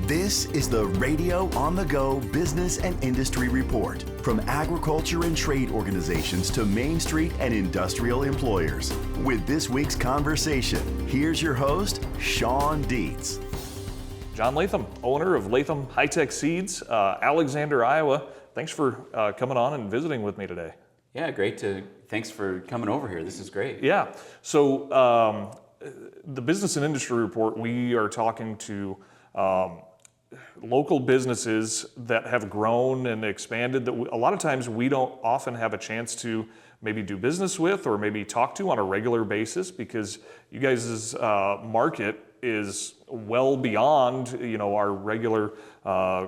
This is the Radio on the Go Business and Industry Report from agriculture and trade organizations to Main Street and industrial employers. With this week's conversation, here's your host, Shawn Dietz. John Latham, owner of Latham Hi-Tech Seeds, Alexander, Iowa. Thanks for coming on and visiting with me today. Yeah, thanks for coming over here. This is great. Yeah, so the Business and Industry Report, we are talking to local businesses that have grown and expanded that a lot of times we don't often have a chance to maybe do business with or maybe talk to on a regular basis, because you guys' market is well beyond our regular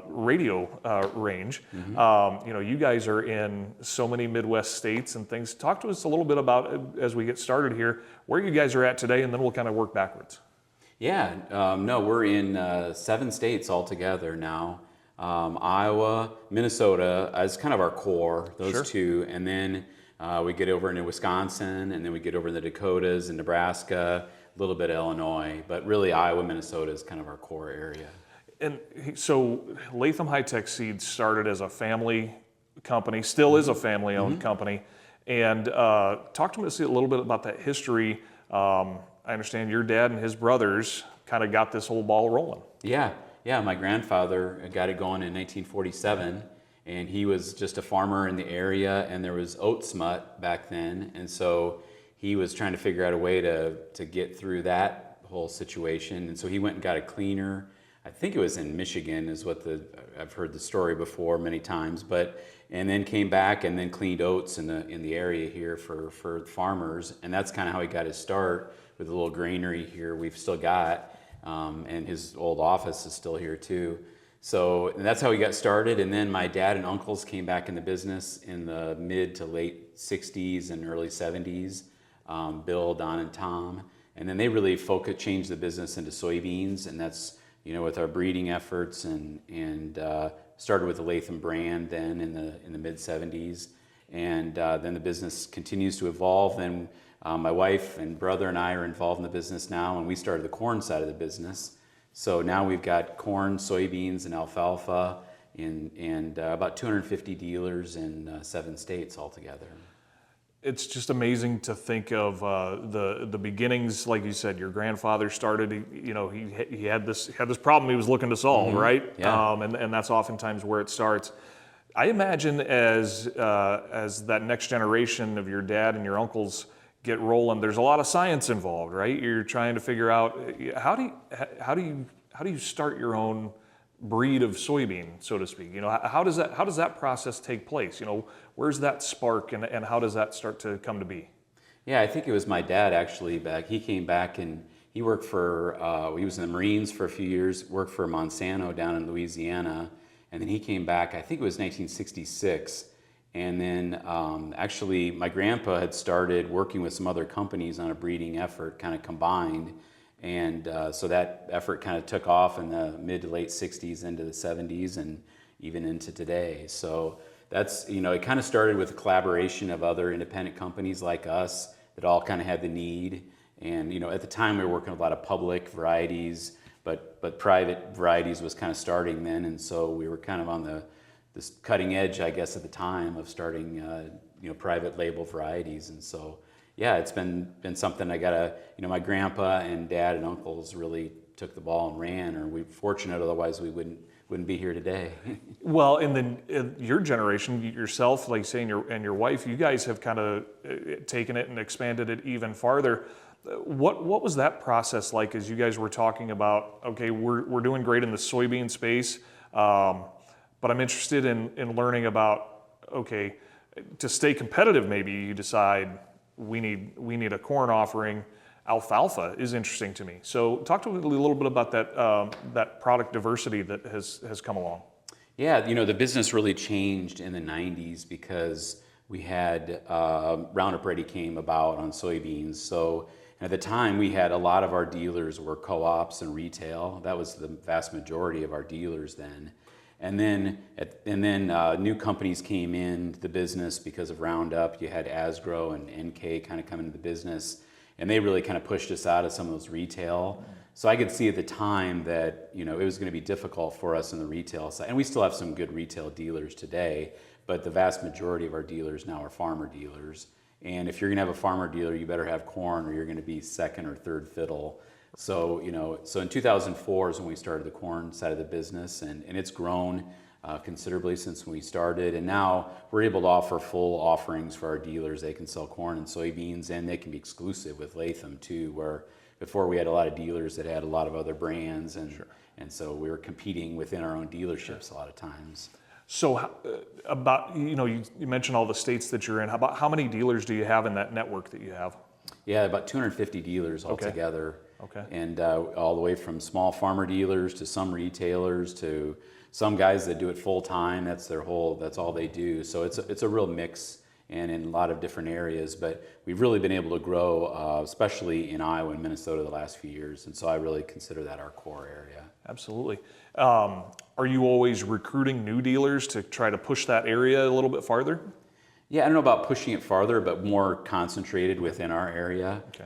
radio range. Mm-hmm. You guys are in so many Midwest states and things. Talk to us a little bit about, as we get started here, where you guys are at today, and then we'll kind of work backwards. Yeah, we're in 7 states altogether now. Iowa, Minnesota is kind of our core, those Sure. two, and then we get over into Wisconsin, and then we get over in the Dakotas and Nebraska, a little bit of Illinois, but really Iowa, Minnesota is kind of our core area. And so Latham Hi-Tech Seeds started as a family company, still is a family-owned Mm-hmm. company, and talk to us a little bit about that history. I understand your dad and his brothers kind of got this whole ball rolling. Yeah, my grandfather got it going in 1947, and he was just a farmer in the area, and there was oat smut back then, and so he was trying to figure out a way to get through that whole situation, and so he went and got a cleaner. I think it was in Michigan is I've heard the story before many times, and then came back and then cleaned oats in the area here for farmers, and that's kind of how he got his start with a little granary here we've still got, and his old office is still here too. So that's how he got started, and then my dad and uncles came back in the business in the mid to late 60s and early 70s, Bill, Don, and Tom, and then they really changed the business into soybeans, and that's with our breeding efforts and started with the Latham brand then in the mid 70s, and then the business continues to evolve. Then my wife and brother and I are involved in the business now, and we started the corn side of the business. So now we've got corn, soybeans, and alfalfa, and about 250 dealers in 7 states altogether. It's just amazing to think of the beginnings. Like you said, your grandfather started. He had this problem he was looking to solve, mm-hmm. right? Yeah. And that's oftentimes where it starts. I imagine as that next generation of your dad and your uncles get rolling, there's a lot of science involved, right? You're trying to figure out how do you start your own breed of soybean, so to speak. How does that process take place? Where's that spark, and how does that start to come to be? Yeah, I think it was my dad actually back. He came back and he worked for, he was in the Marines for a few years, worked for Monsanto down in Louisiana, and then he came back, I think it was 1966, and then actually my grandpa had started working with some other companies on a breeding effort, kind of combined, and so that effort kind of took off in the mid to late 60s into the 70s and even into today. So that's, it kind of started with a collaboration of other independent companies like us that all kind of had the need. And, at the time we were working with a lot of public varieties, but private varieties was kind of starting then. And so we were kind of on this cutting edge, I guess, at the time of starting, private label varieties. And so, yeah, it's been something my grandpa and dad and uncles really took the ball and ran, or we're fortunate, otherwise we wouldn't be here today. Well, and then your generation, yourself, like saying and your wife, you guys have kind of taken it and expanded it even farther. What was that process like as you guys were talking about, okay, we're doing great in the soybean space, but I'm interested in learning about, okay, to stay competitive, maybe you decide we need a corn offering. Alfalfa is interesting to me. So talk to me a little bit about that product diversity that has come along. Yeah, the business really changed in the 90s because we had Roundup Ready came about on soybeans. So at the time we had a lot of our dealers were co-ops and retail. That was the vast majority of our dealers then. And then new companies came into the business because of Roundup. You had Asgrow and NK kind of come into the business, and they really kind of pushed us out of some of those retail. So I could see at the time that, it was going to be difficult for us in the retail side. And we still have some good retail dealers today, but the vast majority of our dealers now are farmer dealers. And if you're going to have a farmer dealer, you better have corn or you're going to be second or third fiddle. So, so in 2004 is when we started the corn side of the business, and it's grown considerably since we started. And now we're able to offer full offerings for our dealers. They can sell corn and soybeans, and they can be exclusive with Latham too, where before we had a lot of dealers that had a lot of other brands, and so we were competing within our own dealerships a lot of times. So about, you mentioned all the states that you're in. How many dealers do you have in that network that you have? Yeah, about 250 dealers altogether. Okay. And all the way from small farmer dealers to some retailers to some guys that do it full time. That's all they do. So it's a real mix and in a lot of different areas. But we've really been able to grow, especially in Iowa and Minnesota the last few years. And so I really consider that our core area. Absolutely. Are you always recruiting new dealers to try to push that area a little bit farther? Yeah, I don't know about pushing it farther, but more concentrated within our area. Okay.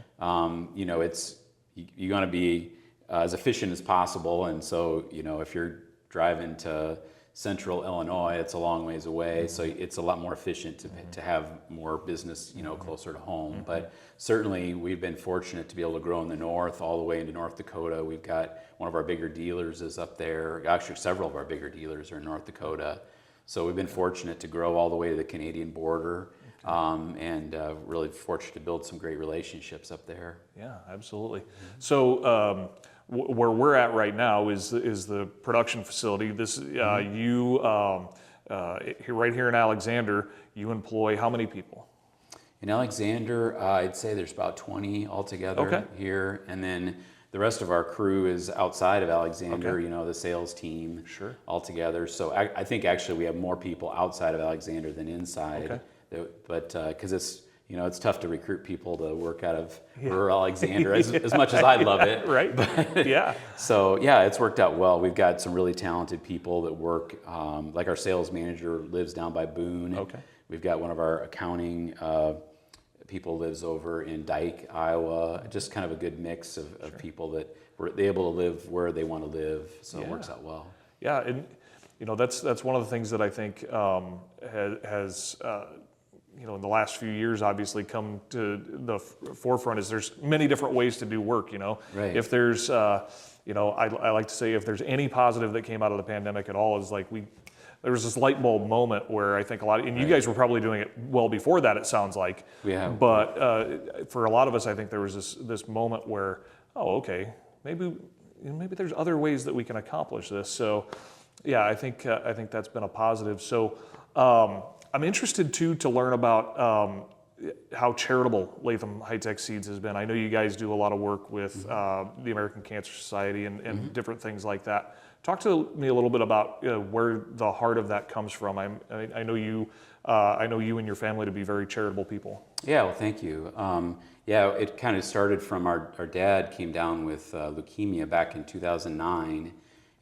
You want to be as efficient as possible, and so if you're driving to central Illinois, it's a long ways away, so it's a lot more efficient to have more business closer to home. But certainly we've been fortunate to be able to grow in the north all the way into North Dakota. We've got one of our bigger dealers is up there. Actually, several of our bigger dealers are in North Dakota. So we've been fortunate to grow all the way to the Canadian border, and really fortunate to build some great relationships up there. Yeah, absolutely. So where we're at right now is the production facility. This you right here in Alexander, you employ how many people? In Alexander, I'd say there's about 20 altogether here, and then the rest of our crew is outside of Alexander, the sales team altogether. So I think actually we have more people outside of Alexander than inside. But because it's tough to recruit people to work out of rural Alexander as much as I'd love it. Right. But, Yeah. So yeah, it's worked out well. We've got some really talented people that work, like our sales manager lives down by Boone. Okay. We've got one of our accounting people lives over in Dike, Iowa. Just kind of a good mix of people that were able to live where they want to live. So it works out well. Yeah, and that's one of the things that I think has in the last few years obviously come to the forefront is there's many different ways to do work. Right. If there's I like to say if there's any positive that came out of the pandemic at all is there was this light bulb moment where I think a lot and you guys were probably doing it well before that, it sounds like. Yeah. But for a lot of us, I think there was this moment where, maybe there's other ways that we can accomplish this. So yeah, I think that's been a positive. So I'm interested too to learn about how charitable Latham Hi-Tech Seeds has been. I know you guys do a lot of work with the American Cancer Society and different things like that. Talk to me a little bit about where the heart of that comes from. I know you and your family to be very charitable people. Yeah, well, thank you. It kind of started from our dad came down with leukemia back in 2009,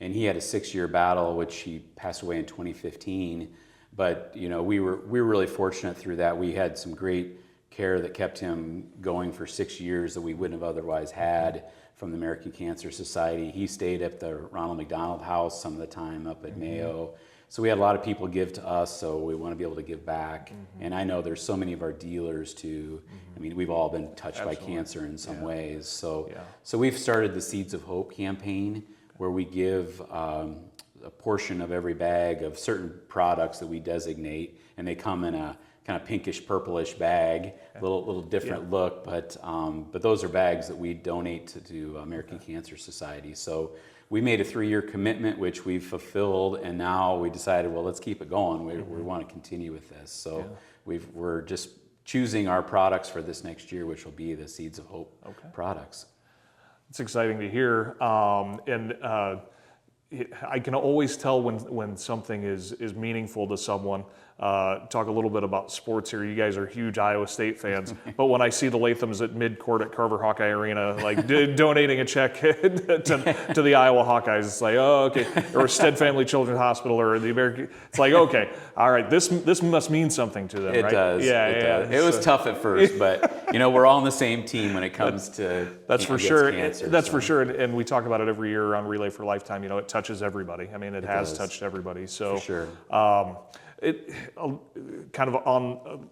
and he had a 6-year battle, which he passed away in 2015. But we were really fortunate through that. We had some great care that kept him going for 6 years that we wouldn't have otherwise had from the American Cancer Society. He stayed at the Ronald McDonald House some of the time up at Mayo. So we had a lot of people give to us, so we want to be able to give back. And I know there's so many of our dealers too. I mean, we've all been touched by cancer in some ways. So we've started the Seeds of Hope campaign where we give a portion of every bag of certain products that we designate, and they come in a kind of pinkish purplish bag, little different look, but those are bags that we donate to American Cancer Society. So we made a 3-year commitment, which we've fulfilled, and now we decided, well, let's keep it going. We want to continue with this. So we're just choosing our products for this next year, which will be the Seeds of Hope products. It's exciting to hear, I can always tell when something is meaningful to someone. talk a little bit about sports here. You guys are huge Iowa State fans, but when I see the Lathams at midcourt at Carver Hawkeye Arena, like donating a check to the Iowa Hawkeyes, it's like, oh, okay. Or Stead Family Children's Hospital or the American. It's like, okay, all right, this must mean something to them, it right? Does. Yeah, it yeah. does. It was tough at first, but we're all on the same team when it comes to that's for sure. Cancer, that's for sure, and we talk about it every year on Relay for Lifetime. It touches everybody. I mean, it has does. touched everybody. So for sure. It kind of on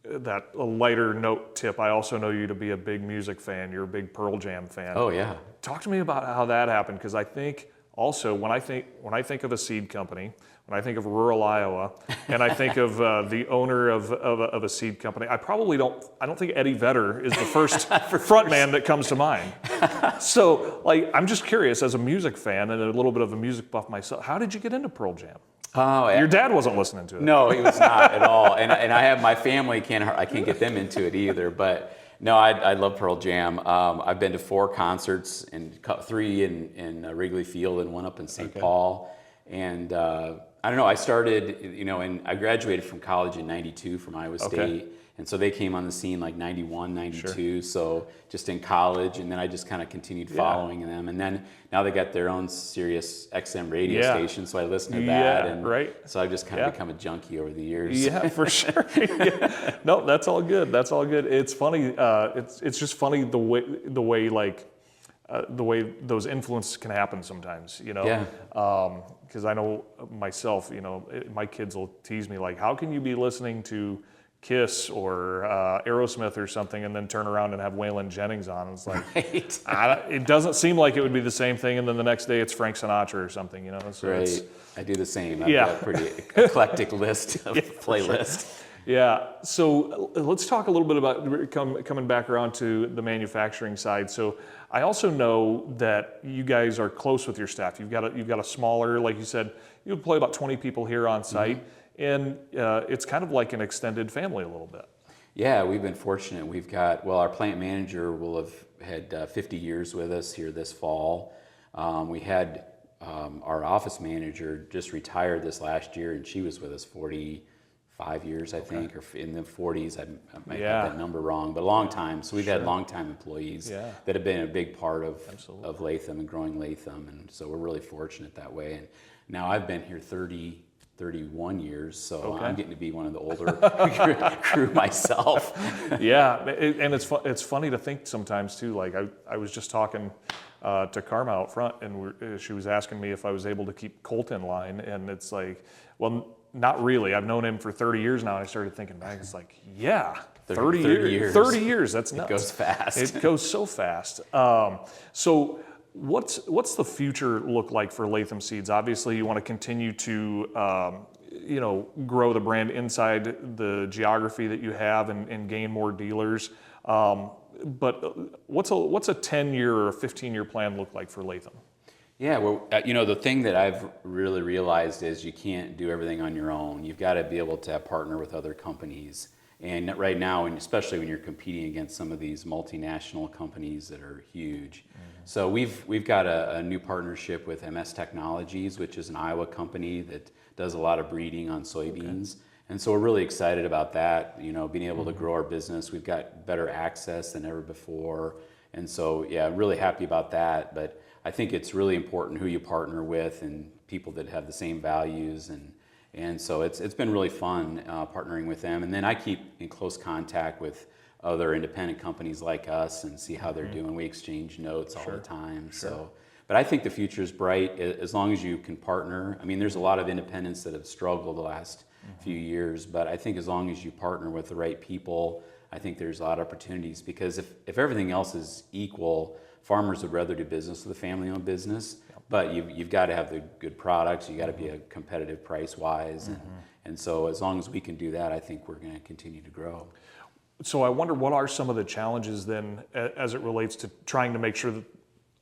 that a lighter note tip. I also know you to be a big music fan. You're a big Pearl Jam fan. Oh yeah. Talk to me about how that happened, because I think also when I think of a seed company, when I think of rural Iowa, and I think of the owner of a seed company, I don't think Eddie Vedder is the first front man that comes to mind. So, I'm just curious, as a music fan and a little bit of a music buff myself, how did you get into Pearl Jam? Oh, your dad wasn't listening to it. No, he was not at all. And I have my family, I can't get them into it either. But no, I love Pearl Jam. I've been to 4 concerts, and 3 in Wrigley Field and 1 up in St. Paul. And I don't know, I started, and I graduated from college in '92 from Iowa State. And so they came on the scene like 91, 92, so just in college, and then I just kind of continued following them. And then now they got their own Sirius XM radio station, so I listen to that. And so I've just kind of become a junkie over the years. Yeah, for sure. No, that's all good. That's all good. It's funny. It's just funny the way those influences can happen sometimes, because I know myself, my kids will tease me like, how can you be listening to Kiss or Aerosmith or something and then turn around and have Waylon Jennings on? It's like, it doesn't seem like it would be the same thing, and then the next day it's Frank Sinatra or something, So right. I do the same. I've got a pretty eclectic list of playlist. Sure. Yeah, so let's talk a little bit about coming back around to the manufacturing side. So I also know that you guys are close with your staff. You've got a smaller, like you said, you employ about 20 people here on site. Mm-hmm. And it's kind of like an extended family a little bit. Yeah, we've been fortunate. We've got, our plant manager will have had 50 years with us here this fall. We had our office manager just retired this last year, and she was with us 45 years, I think, or in the 40s. I might have that number wrong, but a long time. So we've had long-time employees that have been a big part of Latham and growing Latham, and so we're really fortunate that way. And now I've been here 31 years, so I'm getting to be one of the older crew myself. Yeah, and it's funny to think sometimes too. Like I was just talking to Karma out front, and she was asking me if I was able to keep Colt in line, and it's like, well, not really. I've known him for 30 years now, and I started thinking back. It's like, 30 years. 30 years. That's nuts. It goes fast. It goes so fast. So. What's the future look like for Latham Seeds? Obviously, you want to continue to grow the brand inside the geography that you have and gain more dealers. But what's a 10-year or a 15-year plan look like for Latham? Yeah, well, the thing that I've really realized is you can't do everything on your own. You've got to be able to partner with other companies. And right now, and especially when you're competing against some of these multinational companies that are huge. Mm-hmm. So we've got a new partnership with MS Technologies, which is an Iowa company that does a lot of breeding on soybeans. And so we're really excited about that, being able to grow our business. We've got better access than ever before. And so, really happy about that. But I think it's really important who you partner with and people that have the same values. And so it's been really fun partnering with them. And then I keep in close contact with other independent companies like us and see how they're doing. We exchange notes all the time. So, but I think the future is bright as long as you can partner. I mean, there's a lot of independents that have struggled the last few years, but I think as long as you partner with the right people, I think there's a lot of opportunities, because if everything else is equal, farmers would rather do business with a family-owned business. But you've got to have the good products. You got to be a competitive price-wise, and so as long as we can do that, I think we're going to continue to grow. So I wonder, what are some of the challenges then, as it relates to trying to make sure that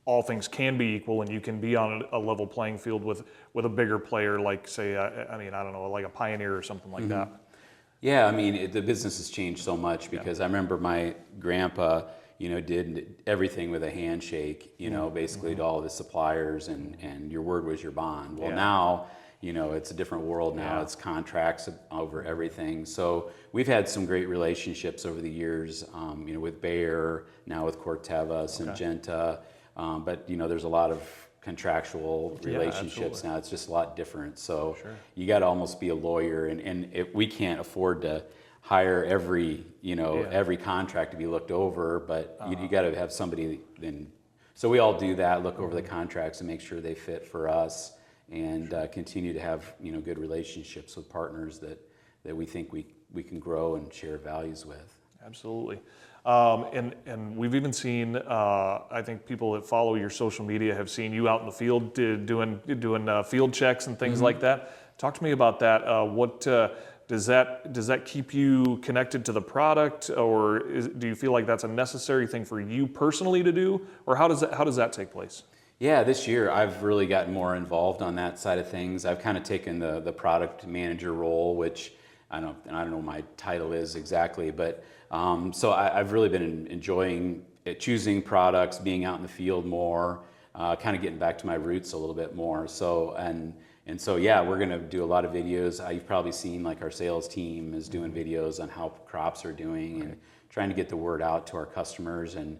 all things can be equal and you can be on a level playing field with a bigger player, like say, I don't know, like a Pioneer or something like that? Yeah, I mean, the business has changed so much, because I remember my grandpa, did everything with a handshake, basically to all of his suppliers, and your word was your bond. Well, now, it's a different world now. Yeah. It's contracts over everything. So we've had some great relationships over the years, with Bayer, now with Corteva, Syngenta, but there's a lot of contractual relationships now. It's just a lot different. So you got to almost be a lawyer, and we can't afford to hire every contract to be looked over, but you got to have somebody then. So we all do that, look over the contracts and make sure they fit for us, and continue to have good relationships with partners that we think we can grow and share values with. Absolutely. And we've even seen, I think people that follow your social media have seen you out in the field doing field checks and things like that. Talk to me about that. What does that keep you connected to the product, or do you feel like that's a necessary thing for you personally to do, or how does that take place? Yeah, this year I've really gotten more involved on that side of things. I've kind of taken the product manager role, which I don't know what my title is exactly, but so I've really been enjoying choosing products, being out in the field more, kind of getting back to my roots a little bit more. So and so yeah, we're going to do a lot of videos. You've probably seen like our sales team is doing videos on how crops are doing and trying to get the word out to our customers. And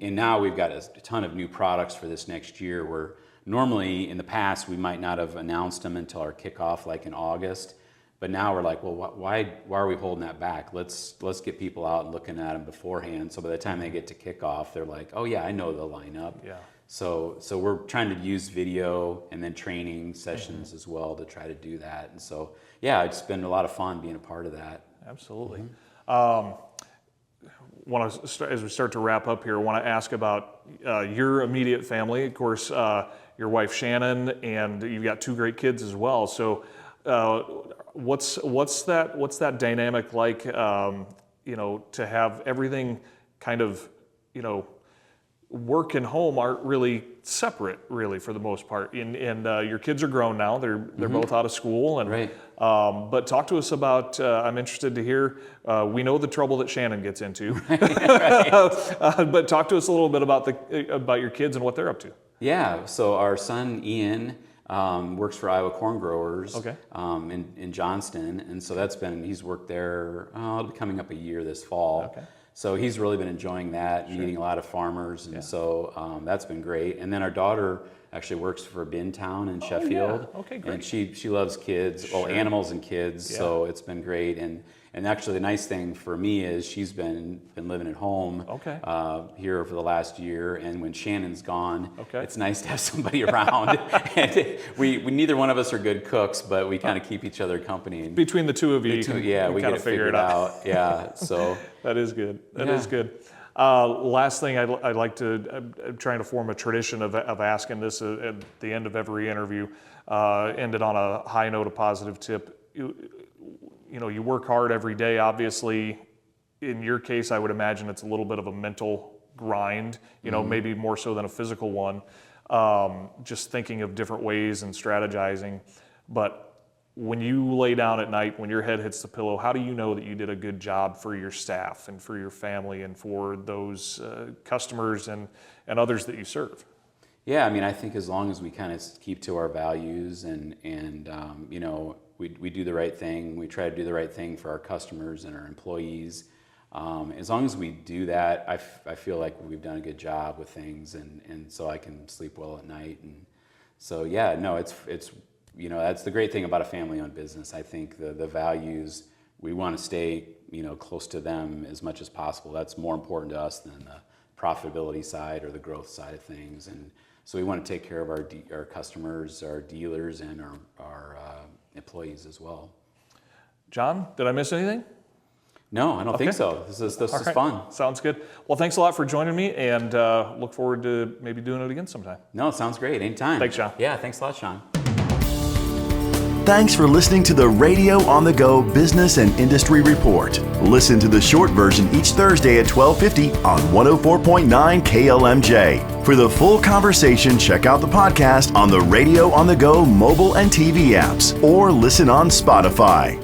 now we've got a ton of new products for this next year, where normally in the past we might not have announced them until our kickoff, like in August. But now we're like, well, why are we holding that back? Let's get people out and looking at them beforehand. So by the time they get to kickoff, they're like, oh yeah, I know the lineup. Yeah. So we're trying to use video and then training sessions as well to try to do that. And so yeah, it's been a lot of fun being a part of that. Absolutely. As we start to wrap up here, I want to ask about your immediate family. Of course, your wife Shannon, and you've got two great kids as well. So what's that dynamic like? To have everything kind of work and home aren't really separate, really, for the most part. And your kids are grown now; they're both out of school. And right. But talk to us about. I'm interested to hear. We know the trouble that Shannon gets into, but talk to us a little bit about your kids and what they're up to. Yeah. So our son Ian works for Iowa Corn Growers. Okay. In Johnston, and so he's worked there. It'll be coming up a year this fall. Okay. So he's really been enjoying that, meeting a lot of farmers, and so that's been great. And then our daughter actually works for Bintown in Sheffield. Yeah. Okay, great. And she loves kids, animals and kids, so it's been great. And actually the nice thing for me is she's been living at home here for the last year, and when Shannon's gone, it's nice to have somebody around. And we neither one of us are good cooks, but we kind of keep each other company. Between the two of you, we kind of figure it out. Yeah, so that is good. That is good. Last thing I'd like to, I'm trying to form a tradition of asking this at the end of every interview, end it on a high note, a positive tip. You work hard every day. Obviously, in your case, I would imagine it's a little bit of a mental grind, maybe more so than a physical one, just thinking of different ways and strategizing. But when you lay down at night, when your head hits the pillow, how do you know that you did a good job for your staff and for your family and for those customers and others that you serve? Yeah, I mean, I think as long as we kind of keep to our values and we do the right thing, we try to do the right thing for our customers and our employees. As long as we do that, I feel like we've done a good job with things, and so I can sleep well at night. And so yeah, no, it's that's the great thing about a family-owned business. I think the values, we want to stay close to them as much as possible. That's more important to us than the profitability side or the growth side of things. And so we want to take care of our customers, our dealers, and our employees as well. John, did I miss anything? No, I don't think so. This is fun. Sounds good. Well, thanks a lot for joining me, and look forward to maybe doing it again sometime. No, it sounds great. Anytime. Thanks, Shawn. Yeah, thanks a lot, Shawn. Thanks for listening to the Radio on the Go Business and Industry Report. Listen to the short version each Thursday at 12:50 on 104.9 KLMJ. For the full conversation, check out the podcast on the Radio on the Go mobile and TV apps, or listen on Spotify.